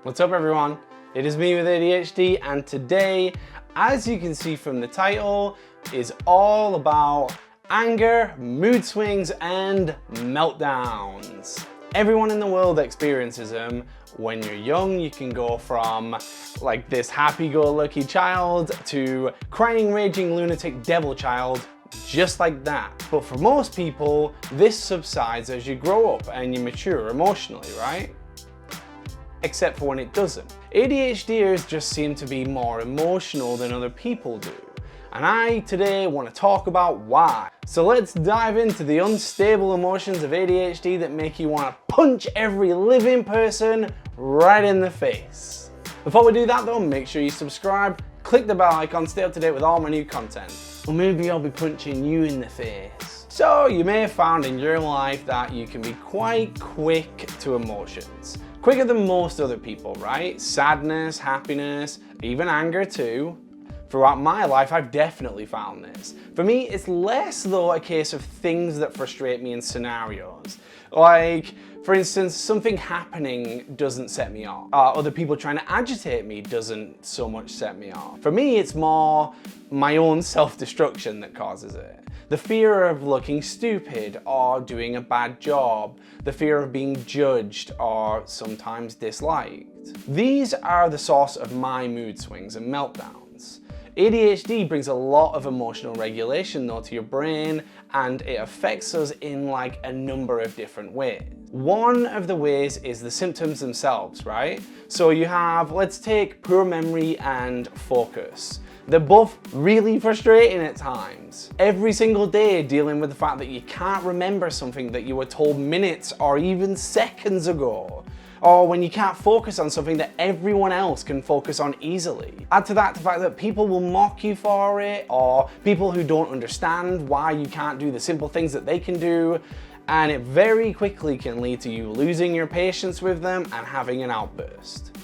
What's up everyone? It is me with ADHD, and today, as you can see from the title, is all about anger, mood swings, and meltdowns. Everyone in the world experiences them. When you're young, you can go from like this happy-go-lucky child to crying, raging, lunatic devil child, just like that. But for most people, this subsides as you grow up and you mature emotionally, right? Except for when it doesn't. ADHDers just seem to be more emotional than other people do. And I today want to talk about why. So let's dive into the unstable emotions of ADHD that make you want to punch every living person right in the face. Before we do that though, make sure you subscribe, click the bell icon, stay up to date with all my new content. Or maybe I'll be punching you in the face. So you may have found in your life that you can be quite quick to emotions. Quicker than most other people, right? Sadness, happiness, even anger too. Throughout my life, I've definitely found this. For me, it's less though a case of things that frustrate me in scenarios. Like, for instance, something happening doesn't set me off. Other people trying to agitate me doesn't so much set me off. For me, it's more my own self-destruction that causes it. The fear of looking stupid or doing a bad job, the fear of being judged or sometimes disliked. These are the source of my mood swings and meltdowns. ADHD brings a lot of emotional regulation though to your brain, and it affects us in like a number of different ways. One of the ways is the symptoms themselves, right? So you have, let's take poor memory and focus. They're both really frustrating at times. Every single day dealing with the fact that you can't remember something that you were told minutes or even seconds ago. Or when you can't focus on something that everyone else can focus on easily. Add to that the fact that people will mock you for it, or people who don't understand why you can't do the simple things that they can do, and it very quickly can lead to you losing your patience with them and having an outburst.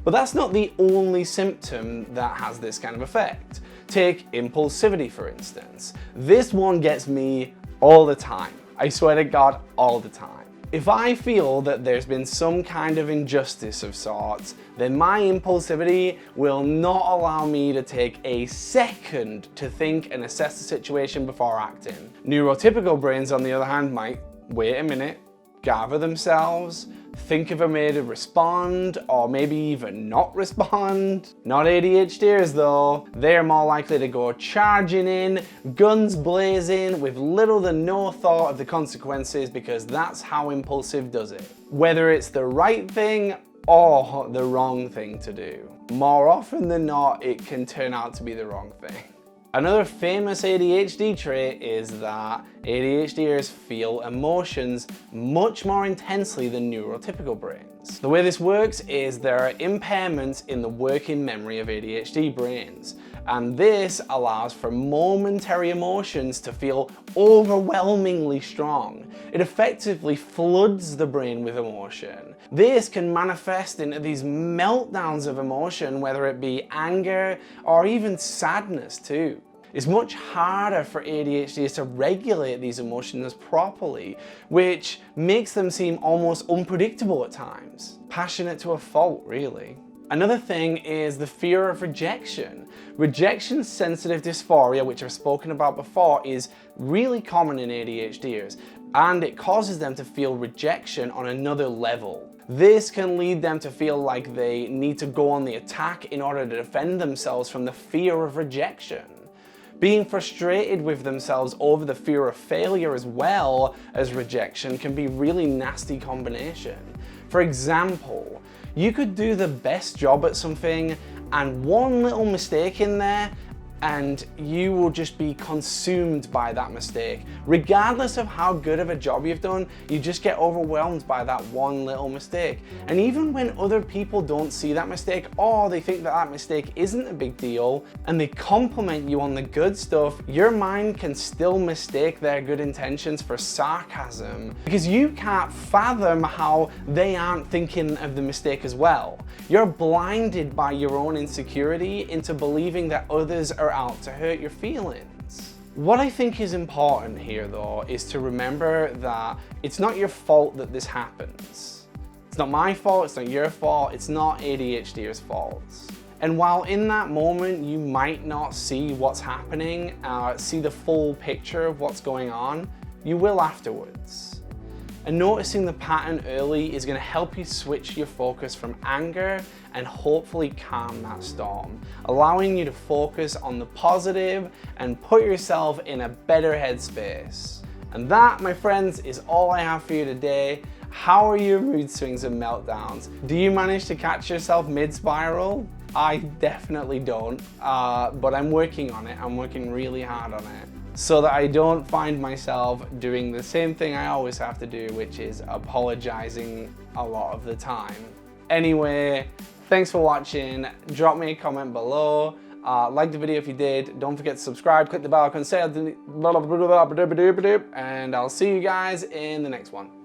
But that's not the only symptom that has this kind of effect. Take impulsivity for instance. This one gets me all the time. I swear to God, all the time. If I feel that there's been some kind of injustice of sorts, then my impulsivity will not allow me to take a second to think and assess the situation before acting. Neurotypical brains, on the other hand, might wait a minute, gather themselves, think of a way to respond, or maybe even not respond. Not ADHDers though. They're more likely to go charging in, guns blazing, with little to no thought of the consequences, because that's how impulsive does it. Whether it's the right thing or the wrong thing to do. More often than not, it can turn out to be the wrong thing. Another famous ADHD trait is that ADHDers feel emotions much more intensely than neurotypical brains. The way this works is there are impairments in the working memory of ADHD brains, and this allows for momentary emotions to feel overwhelmingly strong. It effectively floods the brain with emotion. This can manifest into these meltdowns of emotion, whether it be anger or even sadness too. It's much harder for ADHDs to regulate these emotions properly, which makes them seem almost unpredictable at times. Passionate to a fault, really. Another thing is the fear of rejection. Rejection-sensitive dysphoria, which I've spoken about before, is really common in ADHDers, and it causes them to feel rejection on another level. This can lead them to feel like they need to go on the attack in order to defend themselves from the fear of rejection. Being frustrated with themselves over the fear of failure as well as rejection can be a really nasty combination. For example, you could do the best job at something and one little mistake in there and you will just be consumed by that mistake. Regardless of how good of a job you've done, you just get overwhelmed by that one little mistake. And even when other people don't see that mistake, or they think that that mistake isn't a big deal, and they compliment you on the good stuff, your mind can still mistake their good intentions for sarcasm, because you can't fathom how they aren't thinking of the mistake as well. You're blinded by your own insecurity into believing that others are out to hurt your feelings. What I think is important here though is to remember that it's not your fault that this happens. It's not my fault, it's not your fault, it's not ADHDers' fault. And while in that moment you might not see what's happening, see the full picture of what's going on, you will afterwards. And noticing the pattern early is going to help you switch your focus from anger and hopefully calm that storm, allowing you to focus on the positive and put yourself in a better headspace. And that, my friends, is all I have for you today. How are your mood swings and meltdowns? Do you manage to catch yourself mid-spiral? I definitely don't, but I'm working on it. I'm working really hard on it so that I don't find myself doing the same thing I always have to do, which is apologizing a lot of the time. Anyway, thanks for watching. Drop me a comment below. Like the video if you did. Don't forget to subscribe, click the bell icon, and I'll see you guys in the next one.